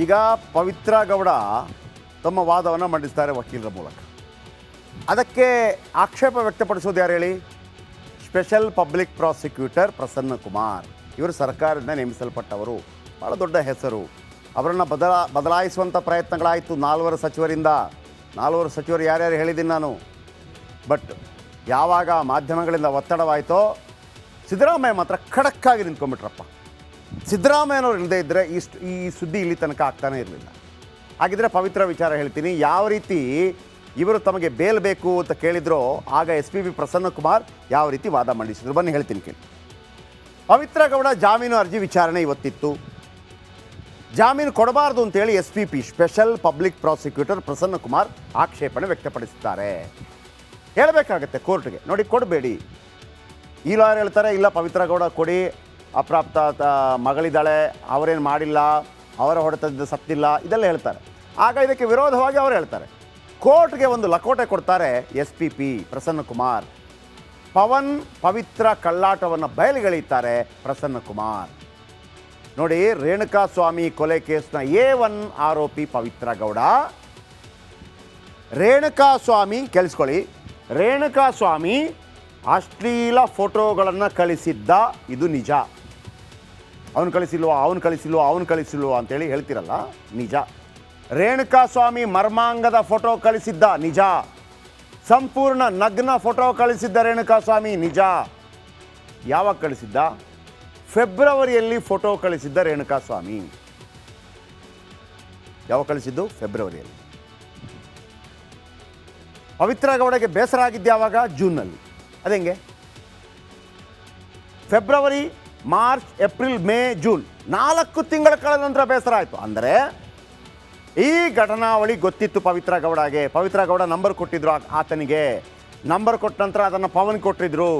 ಈಗ ಪವಿತ್ರ ಗೌಡ ತಮ್ಮ ವಾದವನ್ನು ಮಂಡಿಸ್ತಾರೆ ವಕೀಲರ ಮೂಲಕ. ಅದಕ್ಕೆ ಆಕ್ಷೇಪ ವ್ಯಕ್ತಪಡಿಸೋದು ಯಾರು ಹೇಳಿ? Special public prosecutor Prasanna Kumar. ಇವರು ಸರ್ಕಾರದಿಂದ ನೇಮಿಸಲ್ಪಟ್ಟವರು, ಭಾಳ ದೊಡ್ಡ ಹೆಸರು. ಅವರನ್ನು ಬದಲಾಯಿಸುವಂಥ ಪ್ರಯತ್ನಗಳಾಯಿತು 4 ಸಚಿವರಿಂದ. 4 ಸಚಿವರು ಯಾರ್ಯಾರು ಹೇಳಿದ್ದೀನಿ ನಾನು. ಬಟ್ ಯಾವಾಗ ಮಾಧ್ಯಮಗಳಿಂದ ಒತ್ತಡವಾಯಿತೋ ಸಿದ್ದರಾಮಯ್ಯ ಮಾತ್ರ ಖಡಕ್ಕಾಗಿ ನಿಂತ್ಕೊಂಡ್ಬಿಟ್ರಪ್ಪ. ಸಿದ್ದರಾಮಯ್ಯನವ್ರು ಇಲ್ಲದೇ ಇದ್ದರೆ ಈ ಸುದ್ದಿ ಇಲ್ಲಿ ತನಕ ಆಗ್ತಾನೇ ಇರಲಿಲ್ಲ. ಹಾಗಿದ್ರೆ ಪವಿತ್ರ ವಿಚಾರ ಹೇಳ್ತೀನಿ. ಯಾವ ರೀತಿ ಇವರು ತಮಗೆ ಬೇಲ್ ಬೇಕು ಅಂತ ಕೇಳಿದ್ರು, ಆಗ SPP ಪ್ರಸನ್ನ ಕುಮಾರ್ ಯಾವ ರೀತಿ ವಾದ ಮಂಡಿಸಿದ್ರು ಬನ್ನಿ ಹೇಳ್ತೀನಿ ಕೇಳಿ. ಪವಿತ್ರ ಗೌಡ ಜಾಮೀನು ಅರ್ಜಿ ವಿಚಾರಣೆ ಇವತ್ತಿತ್ತು. ಜಾಮೀನು ಕೊಡಬಾರ್ದು ಅಂತೇಳಿ SPP special public prosecutor Prasanna Kumar ಆಕ್ಷೇಪಣೆ ವ್ಯಕ್ತಪಡಿಸುತ್ತಾರೆ. ಹೇಳಬೇಕಾಗತ್ತೆ ಕೋರ್ಟ್ಗೆ, ನೋಡಿ ಕೊಡಬೇಡಿ. ಈ ಲಾಯರ್ ಹೇಳ್ತಾರೆ ಇಲ್ಲ ಪವಿತ್ರ ಗೌಡ ಕೊಡಿ, ಅಪ್ರಾಪ್ತ ಮಗಳಿದ್ದಾಳೆ, ಅವರೇನು ಮಾಡಿಲ್ಲ, ಅವರ ಹೊಡೆತದಿಂದ ಸತ್ತಿಲ್ಲ, ಇದೆಲ್ಲ ಹೇಳ್ತಾರೆ. ಆಗ ಇದಕ್ಕೆ ವಿರೋಧವಾಗಿ ಅವರು ಹೇಳ್ತಾರೆ. ಕೋರ್ಟ್ಗೆ ಒಂದು ಲಕೋಟೆ ಕೊಡ್ತಾರೆ SPP ಪ್ರಸನ್ನ ಕುಮಾರ್. ಪವಿತ್ರ ಕಳ್ಳಾಟವನ್ನು ಬಯಲಿಗೆಳೆಯುತ್ತಾರೆ ಪ್ರಸನ್ನ ಕುಮಾರ್. ನೋಡಿ, ರೇಣುಕಾಸ್ವಾಮಿ ಕೊಲೆ ಕೇಸ್ನ A1 ಆರೋಪಿ ಪವಿತ್ರ ಗೌಡ. ರೇಣುಕಾಸ್ವಾಮಿ ಕೇಳಿಸ್ಕೊಳ್ಳಿ, ರೇಣುಕಾಸ್ವಾಮಿ ಅಶ್ಲೀಲ ಫೋಟೋಗಳನ್ನು ಕಳಿಸಿದ್ದ, ಇದು ನಿಜ. ಅವನು ಕಳಿಸಿಲ್ವ ಅಂತೇಳಿ ಹೇಳ್ತಿರಲ್ಲ, ನಿಜ. ರೇಣುಕಾಸ್ವಾಮಿ ಮರ್ಮಾಂಗದ ಫೋಟೋ ಕಳಿಸಿದ್ದ, ನಿಜ. ಸಂಪೂರ್ಣ ನಗ್ನ ಫೋಟೋ ಕಳಿಸಿದ್ದ ರೇಣುಕಾಸ್ವಾಮಿ, ನಿಜ. ಯಾವಾಗ ಕಳಿಸಿದ್ದ? ಫೆಬ್ರವರಿಯಲ್ಲಿ ಫೋಟೋ ಕಳಿಸಿದ್ದ ರೇಣುಕಾಸ್ವಾಮಿ. ಯಾವಾಗ ಕಳಿಸಿದ್ದು? ಫೆಬ್ರವರಿಯಲ್ಲಿ. ಪವಿತ್ರ ಗೌಡಗೆ ಬೇಸರ ಆಗಿದ್ದು ಯಾವಾಗ? ಜೂನ್ನಲ್ಲಿ. ಅದೆಂಗೆ? February, March, April, May, June 4 ತಿಂಗಳ ಕಳೆದ ನಂತರ ಬೇಸರ ಆಯಿತು. ಅಂದರೆ ಈ ಘಟನಾವಳಿ ಗೊತ್ತಿತ್ತು ಪವಿತ್ರ ಗೌಡಗೆ. ಪವಿತ್ರ ಗೌಡ ನಂಬರ್ ಕೊಟ್ಟಿದ್ರು ಆತನಿಗೆ. ನಂಬರ್ ಕೊಟ್ಟ ನಂತರ ಅದನ್ನು ಪವನ್ ಕೊಟ್ಟಿದ್ರು.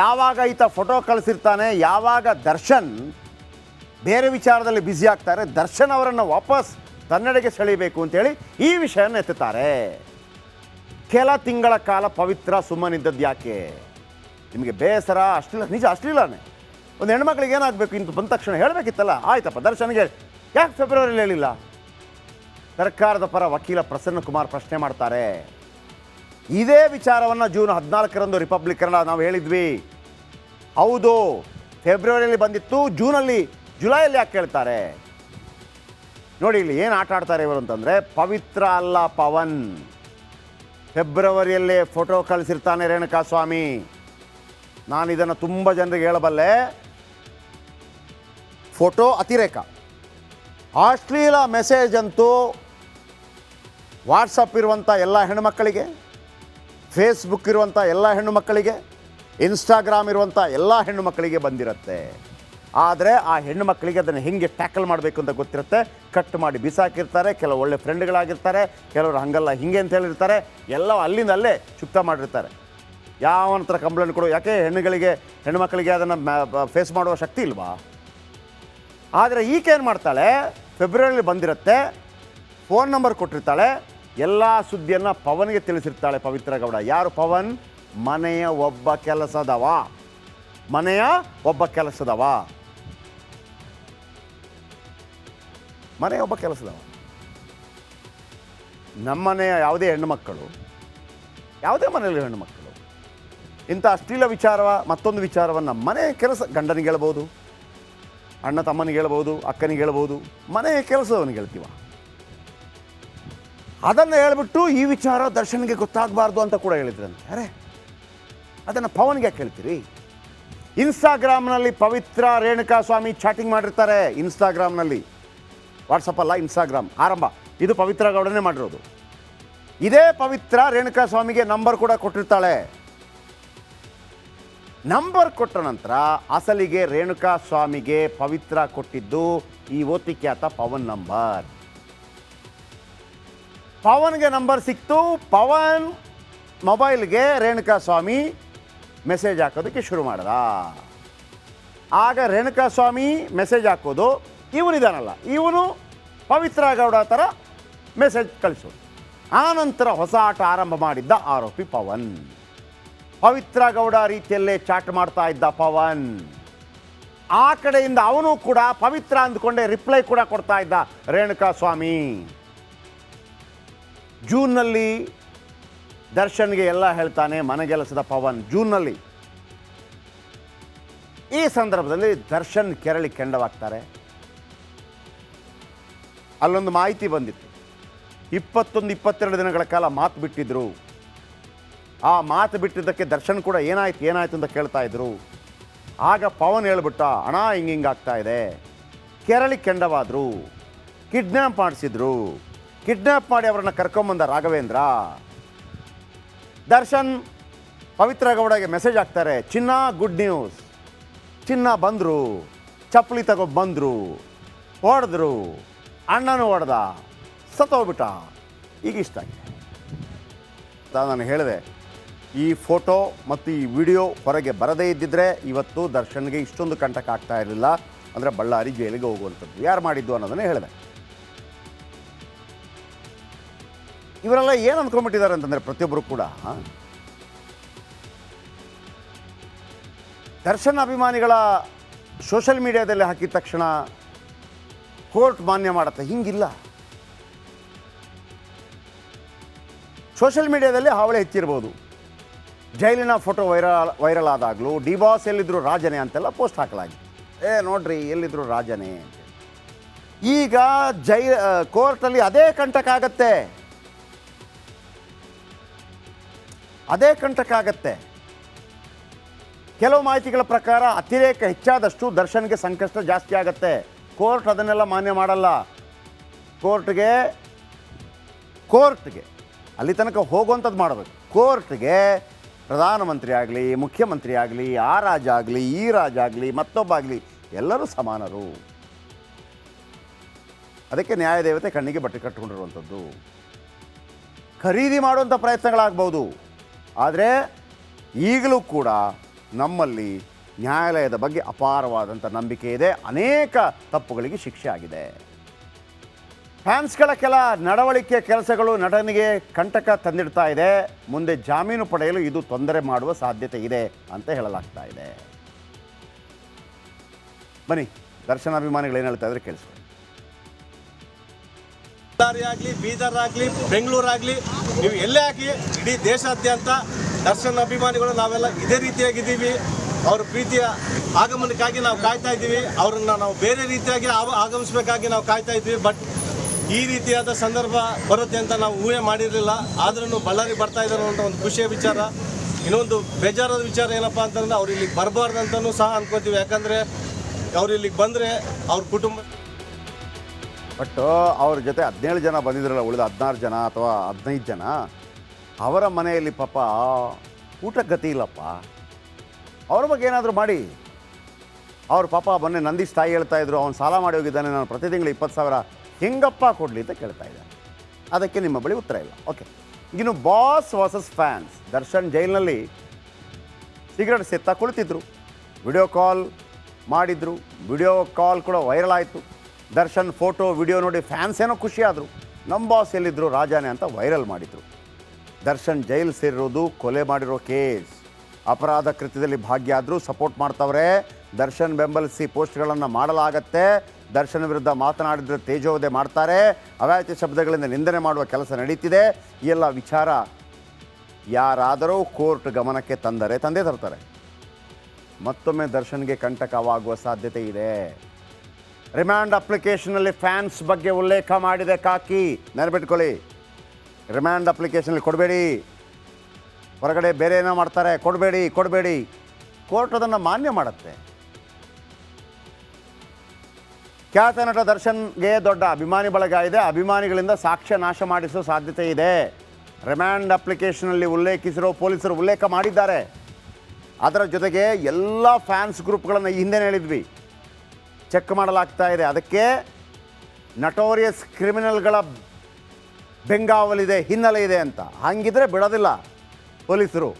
ಯಾವಾಗ ಈತ ಫೋಟೋ ಕಳಿಸಿರ್ತಾನೆ, ಯಾವಾಗ ದರ್ಶನ್ ಬೇರೆ ವಿಚಾರದಲ್ಲಿ ಬ್ಯುಸಿ ಆಗ್ತಾರೆ, ದರ್ಶನ್ ಅವರನ್ನು ವಾಪಸ್ ತನ್ನೆಡೆಗೆ ಸೆಳೀಬೇಕು ಅಂತೇಳಿ ಈ ವಿಷಯನ ಎತ್ತುತ್ತಾರೆ. ಕೆಲ ತಿಂಗಳ ಕಾಲ ಪವಿತ್ರ ಸುಮ್ಮನಿದ್ದದ್ದು ಯಾಕೆ? ನಿಮಗೆ ಬೇಸರ, ಅಶ್ಲೀಲ, ನಿಜ ಅಶ್ಲೀಲನೇ. ಒಂದು ಹೆಣ್ಮಕ್ಳಿಗೆ ಏನಾಗಬೇಕು ಇಂತ ಬಂದ ತಕ್ಷಣ ಹೇಳಬೇಕಿತ್ತಲ್ಲ. ಆಯ್ತಪ್ಪ, ದರ್ಶನ್ಗೆ ಯಾಕೆ ಫೆಬ್ರವರಿಯಲ್ಲಿ ಹೇಳಿಲ್ಲ? ಸರ್ಕಾರದ ಪರ ವಕೀಲ ಪ್ರಸನ್ನ ಕುಮಾರ್ ಪ್ರಶ್ನೆ ಮಾಡ್ತಾರೆ. ಇದೇ ವಿಚಾರವನ್ನು ಜೂನ್ 14ರಂದು ರಿಪಬ್ಲಿಕ್ ಕನ್ನಡ ನಾವು ಹೇಳಿದ್ವಿ. ಹೌದು, ಫೆಬ್ರವರಿಯಲ್ಲಿ ಬಂದಿತ್ತು, ಜುಲೈಯಲ್ಲಿ ಯಾಕೆ ಕೇಳ್ತಾರೆ? ನೋಡಿ ಇಲ್ಲಿ ಏನು ಆಟ ಆಡ್ತಾರೆ ಇವರು ಅಂತಂದರೆ, ಪವಿತ್ರ ಅಲ್ಲ ಪವನ್. ಫೆಬ್ರವರಿಯಲ್ಲೇ ಫೋಟೋ ಕಳಿಸಿರ್ತಾನೆ ರೇಣುಕಾಸ್ವಾಮಿ. ನಾನು ಇದನ್ನು ತುಂಬ ಜನರಿಗೆ ಹೇಳಬಲ್ಲೆ. ಫೋಟೋ ಅತಿರೇಕ, ಅಶ್ಲೀಲ ಮೆಸೇಜ್ ಅಂತೂ ವಾಟ್ಸಪ್ ಇರುವಂಥ ಎಲ್ಲ ಹೆಣ್ಣುಮಕ್ಕಳಿಗೆ, ಫೇಸ್ಬುಕ್ ಇರುವಂಥ ಎಲ್ಲ ಹೆಣ್ಣುಮಕ್ಕಳಿಗೆ, ಇನ್ಸ್ಟಾಗ್ರಾಮ್ ಇರುವಂಥ ಎಲ್ಲ ಹೆಣ್ಣುಮಕ್ಕಳಿಗೆ ಬಂದಿರುತ್ತೆ. ಆದರೆ ಆ ಹೆಣ್ಣು ಮಕ್ಕಳಿಗೆ ಅದನ್ನು ಹೆಂಗೆ ಟ್ಯಾಕಲ್ ಮಾಡಬೇಕು ಅಂತ ಗೊತ್ತಿರುತ್ತೆ. ಕಟ್ ಮಾಡಿ ಬಿಸಾಕಿರ್ತಾರೆ. ಕೆಲವು ಒಳ್ಳೆ ಫ್ರೆಂಡ್ಗಳಾಗಿರ್ತಾರೆ, ಕೆಲವರು ಹಂಗಲ್ಲ ಹಿಂಗೆ ಅಂತ ಹೇಳಿರ್ತಾರೆ. ಎಲ್ಲ ಅಲ್ಲಿಂದ ಅಲ್ಲೇ ಚುಕ್ತ ಮಾಡಿರ್ತಾರೆ. ಯಾವನ ಹತ್ರ ಕಂಪ್ಲೇಂಟ್ ಕೊಡು, ಯಾಕೆ ಹೆಣ್ಣು ಮಕ್ಕಳಿಗೆ ಅದನ್ನು ಫೇಸ್ ಮಾಡುವ ಶಕ್ತಿ ಇಲ್ವಾ? ಆದರೆ ಈಕೇನು ಮಾಡ್ತಾಳೆ, ಫೆಬ್ರವರಿಯಲ್ಲಿ ಬಂದಿರುತ್ತೆ, ಫೋನ್ ನಂಬರ್ ಕೊಟ್ಟಿರ್ತಾಳೆ, ಎಲ್ಲ ಸುದ್ದಿಯನ್ನು ಪವನ್ಗೆ ತಿಳಿಸಿರ್ತಾಳೆ ಪವಿತ್ರ ಗೌಡ. ಯಾರು ಪವನ್? ಮನೆಯ ಒಬ್ಬ ಕೆಲಸದವ. ನಮ್ಮನೆಯ ಯಾವುದೇ ಹೆಣ್ಣುಮಕ್ಕಳು, ಯಾವುದೇ ಮನೆಯಲ್ಲಿ ಹೆಣ್ಣುಮಕ್ಕಳು ಇಂಥ ಅಶ್ಲೀಲ ಮತ್ತೊಂದು ವಿಚಾರವನ್ನು ಮನೆ ಕೆಲಸ ಗಂಡನಿಗೆ ಹೇಳ್ಬೋದು, ಅಣ್ಣ ತಮ್ಮನಿಗೆ ಹೇಳ್ಬೋದು, ಅಕ್ಕನಿಗೆ ಹೇಳ್ಬೋದು, ಮನೆಯ ಕೆಲಸದವನಿಗೆ ಹೇಳ್ತೀವ. ಅದನ್ನು ಹೇಳ್ಬಿಟ್ಟು ಈ ವಿಚಾರ ದರ್ಶನ್ಗೆ ಗೊತ್ತಾಗಬಾರ್ದು ಅಂತ ಕೂಡ ಹೇಳಿದ್ರಂತೆ. ಅರೆ, ಅದನ್ನು ಪವನ್ಗೆ ಯಾಕೆ ಹೇಳ್ತೀರಿ? ಇನ್ಸ್ಟಾಗ್ರಾಮ್ನಲ್ಲಿ ಪವಿತ್ರ ರೇಣುಕಾಸ್ವಾಮಿ ಚಾಟಿಂಗ್ ಮಾಡಿರ್ತಾರೆ. ಇನ್ಸ್ಟಾಗ್ರಾಮ್ನಲ್ಲಿ, ವಾಟ್ಸಪ್ಪಲ್ಲ, ಇನ್ಸ್ಟಾಗ್ರಾಮ್ ಆರಂಭ. ಇದು ಪವಿತ್ರ ಗೌಡನೇ ಮಾಡಿರೋದು. ಇದೇ ಪವಿತ್ರ ರೇಣುಕಾಸ್ವಾಮಿಗೆ ನಂಬರ್ ಕೂಡ ಕೊಟ್ಟಿರ್ತಾಳೆ. ನಂಬರ್ ಕೊಟ್ಟ ನಂತರ ಅಸಲಿಗೆ ರೇಣುಕಾಸ್ವಾಮಿಗೆ ಪವಿತ್ರ ಕೊಟ್ಟಿದ್ದು ಈ ಓತಿಕ್ಯಾತ ಪವನ್ ನಂಬರ್. ಪವನ್ಗೆ ನಂಬರ್ ಸಿಕ್ತು. ಪವನ್ ಮೊಬೈಲ್ಗೆ ರೇಣುಕಾಸ್ವಾಮಿ ಮೆಸೇಜ್ ಹಾಕೋದಕ್ಕೆ ಶುರು ಮಾಡ್ದ. ಆಗ ರೇಣುಕಾಸ್ವಾಮಿ ಮೆಸೇಜ್ ಹಾಕೋದು, ಇವನಿದಾನಲ್ಲ, ಇವನು ಪವಿತ್ರ ಗೌಡ ಥರ ಮೆಸೇಜ್ ಕಳಿಸೋದು. ಆನಂತರ ಹೊಸ ಆಟ ಆರಂಭ ಮಾಡಿದ್ದ ಆರೋಪಿ ಪವನ್. ಪವಿತ್ರ ಗೌಡ ರೀತಿಯಲ್ಲೇ ಚಾಟ್ ಮಾಡ್ತಾ ಇದ್ದ ಪವನ್. ಆ ಕಡೆಯಿಂದ ಅವನು ಕೂಡ ಪವಿತ್ರ ಅಂದ್ಕೊಂಡೆ ರಿಪ್ಲೈ ಕೂಡ ಕೊಡ್ತಾ ಇದ್ದ ರೇಣುಕಾ ಸ್ವಾಮಿ. ಜೂನ್ನಲ್ಲಿ ದರ್ಶನ್ಗೆ ಎಲ್ಲ ಹೇಳ್ತಾನೆ ಮನೆಗೆಲಸದ ಪವನ್. ಜೂನ್ನಲ್ಲಿ ಈ ಸಂದರ್ಭದಲ್ಲಿ ದರ್ಶನ್ ಕೆರಳಿ ಕೆಂಡವಾಗ್ತಾರೆ. ಅಲ್ಲೊಂದು ಮಾಹಿತಿ ಬಂದಿತ್ತು, 21-22 ದಿನಗಳ ಕಾಲ ಮಾತು ಬಿಟ್ಟಿದ್ರು. ಆ ಮಾತು ಬಿಟ್ಟಿದ್ದಕ್ಕೆ ದರ್ಶನ್ ಕೂಡ ಏನಾಯ್ತು ಅಂತ ಕೇಳ್ತಾ ಇದ್ರು. ಆಗ ಪವನ್ ಹೇಳ್ಬಿಟ್ಟ, ಅಣ್ಣ ಹಿಂಗಾಗ್ತಾ ಇದೆ, ಕೆರಳಿ ಕೆಂಡವಾದ್ರು, ಕಿಡ್ನ್ಯಾಪ್ ಮಾಡಿಸಿದ್ರು, ಕಿಡ್ನ್ಯಾಪ್ ಮಾಡಿ ಅವರನ್ನು ಕರ್ಕೊಂಬಂದ ರಾಘವೇಂದ್ರ. ದರ್ಶನ್ ಪವಿತ್ರ ಗೌಡಗೆ ಮೆಸೇಜ್ ಹಾಕ್ತಾರೆ, ಚಿನ್ನ ಗುಡ್ ನ್ಯೂಸ್, ಚಿನ್ನ ಬಂದರು, ಚಪ್ಪಲಿ ತಗೊಂಡು ಬಂದರು, ಹೊಡೆದ್ರು, ಅಣ್ಣನೂ ಹೊಡೆದ, ಸತ್ತೋಗ್ಬಿಟ್ಟ. ಈಗ ಇಷ್ಟ ಆಗಿದೆ. ನಾನು ಹೇಳಿದೆ, ಈ ಫೋಟೋ ಮತ್ತು ಈ ವಿಡಿಯೋ ಹೊರಗೆ ಬರದೇ ಇದ್ದಿದ್ರೆ ಇವತ್ತು ದರ್ಶನ್ಗೆ ಇಷ್ಟೊಂದು ಕಂಟಕ ಆಗ್ತಾ ಇರಲಿಲ್ಲ. ಅಂದರೆ ಬಳ್ಳಾರಿ ಜೈಲಿಗೆ ಹೋಗುವಂಥದ್ದು ಯಾರು ಮಾಡಿದ್ದು ಅನ್ನೋದನ್ನೇ ಹೇಳಿದೆ. ಇವರೆಲ್ಲ ಏನು ಅಂದ್ಕೊಂಡ್ಬಿಟ್ಟಿದ್ದಾರೆ ಅಂತಂದರೆ ಪ್ರತಿಯೊಬ್ಬರು ಕೂಡ ದರ್ಶನ್ ಅಭಿಮಾನಿಗಳ ಸೋಷಲ್ ಮೀಡಿಯಾದಲ್ಲಿ ಹಾಕಿದ ತಕ್ಷಣ ಕೋರ್ಟ್ ಮಾನ್ಯ ಮಾಡುತ್ತೆ, ಹಿಂಗಿಲ್ಲ. ಸೋಷಲ್ ಮೀಡಿಯಾದಲ್ಲಿ ಹಾವಳಿ ಹೆಚ್ಚಿರ್ಬೋದು. ಜೈಲಿನ ಫೋಟೋ ವೈರಲ್ ಆದಾಗಲೂ ಡಿ ಬಾಸ್ ಎಲ್ಲಿದ್ರು ರಾಜನೇ ಅಂತೆಲ್ಲ ಪೋಸ್ಟ್ ಹಾಕಲಾಗಿದೆ. ನೋಡ್ರಿ ಎಲ್ಲಿದ್ರು ರಾಜನೇ ಅಂತ. ಈಗ ಕೋರ್ಟಲ್ಲಿ ಅದೇ ಕಂಟಕ ಆಗತ್ತೆ, ಅದೇ ಕಂಟಕ ಆಗತ್ತೆ. ಕೆಲವು ಮಾಹಿತಿಗಳ ಪ್ರಕಾರ ಅತಿರೇಕ ಹೆಚ್ಚಾದಷ್ಟು ದರ್ಶನ್ಗೆ ಸಂಕಷ್ಟ ಜಾಸ್ತಿ ಆಗತ್ತೆ. ಕೋರ್ಟ್ ಅದನ್ನೆಲ್ಲ ಮಾನ್ಯ ಮಾಡಲ್ಲ. ಕೋರ್ಟ್ಗೆ ಅಲ್ಲಿ ತನಕ ಹೋಗುವಂಥದ್ದು ಮಾಡಬೇಕು. ಕೋರ್ಟ್ಗೆ ಪ್ರಧಾನಮಂತ್ರಿ ಆಗಲಿ, ಮುಖ್ಯಮಂತ್ರಿ ಆಗಲಿ, ಆ ರಾಜ ಆಗಲಿ, ಈ ರಾಜ ಆಗಲಿ, ಮತ್ತೊಬ್ಬ ಆಗಲಿ, ಎಲ್ಲರೂ ಸಮಾನರು. ಅದಕ್ಕೆ ನ್ಯಾಯದೇವತೆ ಕಣ್ಣಿಗೆ ಬಟ್ಟೆ ಕಟ್ಟಿಕೊಂಡಿರುವಂಥದ್ದು. ಖರೀದಿ ಮಾಡುವಂಥ ಪ್ರಯತ್ನಗಳಾಗ್ಬೋದು, ಆದರೆ ಈಗಲೂ ಕೂಡ ನಮ್ಮಲ್ಲಿ ನ್ಯಾಯಾಲಯದ ಬಗ್ಗೆ ಅಪಾರವಾದಂಥ ನಂಬಿಕೆ ಇದೆ. ಅನೇಕ ತಪ್ಪುಗಳಿಗೆ ಶಿಕ್ಷೆ ಆಗಿದೆ. ಫ್ಯಾನ್ಸ್ಗಳ ಕೆಲ ನಡವಳಿಕೆ ಕೆಲಸಗಳು ನಟನಿಗೆ ಕಂಟಕ ತಂದಿಡ್ತಾ ಇದೆ. ಮುಂದೆ ಜಾಮೀನು ಪಡೆಯಲು ಇದು ತೊಂದರೆ ಮಾಡುವ ಸಾಧ್ಯತೆ ಇದೆ ಅಂತ ಹೇಳಲಾಗ್ತಾ ಇದೆ. ಬನ್ನಿ, ದರ್ಶನ ಅಭಿಮಾನಿಗಳು ಏನು ಹೇಳ್ತಾ ಇದ್ರೆ ಕೇಳಿಸ್ಕೊಳ್ಳಿ. ಬಳ್ಳಾರಿ ಆಗಲಿ, ಬೀದರ್ ಆಗಲಿ, ಬೆಂಗಳೂರಾಗಲಿ, ನೀವು ಎಲ್ಲೇ ಆಗಲಿ ಇಡೀ ದೇಶಾದ್ಯಂತ ದರ್ಶನ್ ಅಭಿಮಾನಿಗಳು ನಾವೆಲ್ಲ ಇದೇ ರೀತಿಯಾಗಿದ್ದೀವಿ. ಅವ್ರ ಪ್ರೀತಿಯ ಆಗಮನಕ್ಕಾಗಿ ನಾವು ಕಾಯ್ತಾ ಇದ್ದೀವಿ. ಅವ್ರನ್ನ ನಾವು ಬೇರೆ ರೀತಿಯಾಗಿ ಆಗಮಿಸಬೇಕಾಗಿ ನಾವು ಕಾಯ್ತಾ ಇದ್ವಿ. ಬಟ್ ಈ ರೀತಿಯಾದ ಸಂದರ್ಭ ಬರುತ್ತೆ ಅಂತ ನಾವು ಊಹೆ ಮಾಡಿರಲಿಲ್ಲ. ಆದ್ರೂ ಬಳ್ಳಾರಿ ಬರ್ತಾ ಇದ್ದಾರೆ ಅಂತ ಒಂದು ಖುಷಿಯ ವಿಚಾರ. ಇನ್ನೊಂದು ಬೇಜಾರಾದ ವಿಚಾರ ಏನಪ್ಪ ಅಂತಂದ್ರೆ ಅವ್ರು ಇಲ್ಲಿಗೆ ಬರಬಾರ್ದಂತನೂ ಸಹ ಅನ್ಕೋತೀವಿ. ಯಾಕಂದರೆ ಅವ್ರು ಇಲ್ಲಿಗೆ ಬಂದರೆ ಅವ್ರ ಕುಟುಂಬ ಬಟ್ ಅವ್ರ ಜೊತೆ 17 ಜನ ಬಂದಿದ್ರಲ್ಲ, ಉಳಿದ 16 ಜನ ಅಥವಾ 15 ಜನ, ಅವರ ಮನೆಯಲ್ಲಿ ಪಾಪ ಊಟಕ್ಕೆ ಗತಿ ಇಲ್ಲಪ್ಪ. ಅವ್ರ ಬಗ್ಗೆ ಏನಾದರೂ ಮಾಡಿ. ಅವ್ರ ಪಾಪ ಮೊನ್ನೆ ನಂದೀಶ್ ತಾಯಿ ಹೇಳ್ತಾ ಇದ್ರು, ಅವ್ನು ಸಾಲ ಮಾಡಿ ಹೋಗಿದ್ದಾನೆ, ನಾನು ಪ್ರತಿ ತಿಂಗಳು 20,000 ಹೆಂಗಪ್ಪ ಕೊಡಲಿ ಅಂತ ಕೇಳ್ತಾ ಇದ್ದಾರೆ. ಅದಕ್ಕೆ ನಿಮ್ಮ ಬಳಿ ಉತ್ತರ ಇಲ್ಲ. ಓಕೆ, ಇನ್ನು ಬಾಸ್ ವರ್ಸಸ್ ಫ್ಯಾನ್ಸ್. ದರ್ಶನ್ ಜೈಲಿನಲ್ಲಿ ಸಿಗರೆಟ್ ಸೇರ್ತಾ ಕುಳಿತಿದ್ರು, ವಿಡಿಯೋ ಕಾಲ್ ಮಾಡಿದ್ರು. ವಿಡಿಯೋ ಕಾಲ್ ಕೂಡ ವೈರಲ್ ಆಯಿತು. ದರ್ಶನ್ ಫೋಟೋ ವಿಡಿಯೋ ನೋಡಿ ಫ್ಯಾನ್ಸ್ ಏನೋ ಖುಷಿಯಾದರು. ನಮ್ಮ ಬಾಸ್ ಎಲ್ಲಿದ್ದರು ರಾಜಾನೆ ಅಂತ ವೈರಲ್ ಮಾಡಿದರು. ದರ್ಶನ್ ಜೈಲು ಸೇರಿರೋದು ಕೊಲೆ ಮಾಡಿರೋ ಕೇಸ್. ಅಪರಾಧ ಕೃತ್ಯದಲ್ಲಿ ಭಾಗಿಯಾದರೂ ಸಪೋರ್ಟ್ ಮಾಡ್ತವ್ರೆ. ದರ್ಶನ್ ಬೆಂಬಲಿಸಿ ಪೋಸ್ಟ್ಗಳನ್ನು ಮಾಡಲಾಗತ್ತೆ. ದರ್ಶನ್ ವಿರುದ್ಧ ಮಾತನಾಡಿದರೆ ತೇಜೋವಧೆ ಮಾಡ್ತಾರೆ. ಅವ್ಯಾಚ್ಯ ಶಬ್ದಗಳಿಂದ ನಿಂದನೆ ಮಾಡುವ ಕೆಲಸ ನಡೀತಿದೆ. ಈ ಎಲ್ಲ ವಿಚಾರ ಯಾರಾದರೂ ಕೋರ್ಟ್ ಗಮನಕ್ಕೆ ತಂದೇ ತರ್ತಾರೆ. ಮತ್ತೊಮ್ಮೆ ದರ್ಶನ್ಗೆ ಕಂಟಕವಾಗುವ ಸಾಧ್ಯತೆ ಇದೆ. ರಿಮ್ಯಾಂಡ್ ಅಪ್ಲಿಕೇಶನಲ್ಲಿ ಫ್ಯಾನ್ಸ್ ಬಗ್ಗೆ ಉಲ್ಲೇಖ ಮಾಡಿದೆ ಕಾಕಿ, ನೆನಪಿಟ್ಕೊಳ್ಳಿ. ರಿಮ್ಯಾಂಡ್ ಅಪ್ಲಿಕೇಶನಲ್ಲಿ ಕೊಡಬೇಡಿ, ಹೊರಗಡೆ ಬೇರೆ ಏನೋ ಮಾಡ್ತಾರೆ, ಕೊಡಬೇಡಿ. ಕೋರ್ಟ್ ಅದನ್ನು ಮಾನ್ಯ ಮಾಡುತ್ತೆ. ಖ್ಯಾತ ನಟ ದರ್ಶನ್ಗೆ ದೊಡ್ಡ ಅಭಿಮಾನಿ ಬಳಗ ಇದೆ. ಅಭಿಮಾನಿಗಳಿಂದ ಸಾಕ್ಷ್ಯ ನಾಶ ಮಾಡಿಸೋ ಸಾಧ್ಯತೆ ಇದೆ. ರಿಮ್ಯಾಂಡ್ ಅಪ್ಲಿಕೇಶನಲ್ಲಿ ಉಲ್ಲೇಖಿಸಿರೋ ಪೊಲೀಸರು ಉಲ್ಲೇಖ ಮಾಡಿದ್ದಾರೆ. ಅದರ ಜೊತೆಗೆ ಎಲ್ಲ ಫ್ಯಾನ್ಸ್ ಗ್ರೂಪ್ಗಳನ್ನು ಈ ಹಿಂದೆ ಹೇಳಿದ್ವಿ, ಚೆಕ್ ಮಾಡಲಾಗ್ತಾ ಇದೆ. ಅದಕ್ಕೆ ನಟೋರಿಯಸ್ ಕ್ರಿಮಿನಲ್ಗಳ ಬೆಂಗಾವಲಿದೆ, ಹಿನ್ನೆಲೆ ಇದೆ ಅಂತ. ಹಂಗಿದ್ರೆ ಬಿಡೋದಿಲ್ಲ ಪೊಲೀಸರು.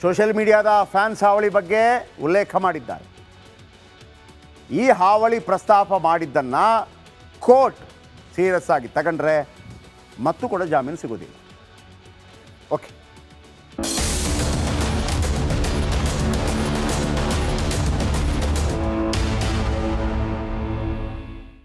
ಸೋಷಿಯಲ್ ಮೀಡಿಯಾದ ಫ್ಯಾನ್ಸ್ ಹಾವಳಿ ಬಗ್ಗೆ ಉಲ್ಲೇಖ ಮಾಡಿದ್ದಾರೆ. ಈ ಹಾವಳಿ ಪ್ರಸ್ತಾಪ ಮಾಡಿದ್ದನ್ನು ಕೋರ್ಟ್ ಸೀರಿಯಸ್ ಆಗಿ ತಗೊಂಡ್ರೆ ಮತ್ತು ಕೂಡ ಜಾಮೀನು ಸಿಗೋದಿಲ್ಲ. ಓಕೆ.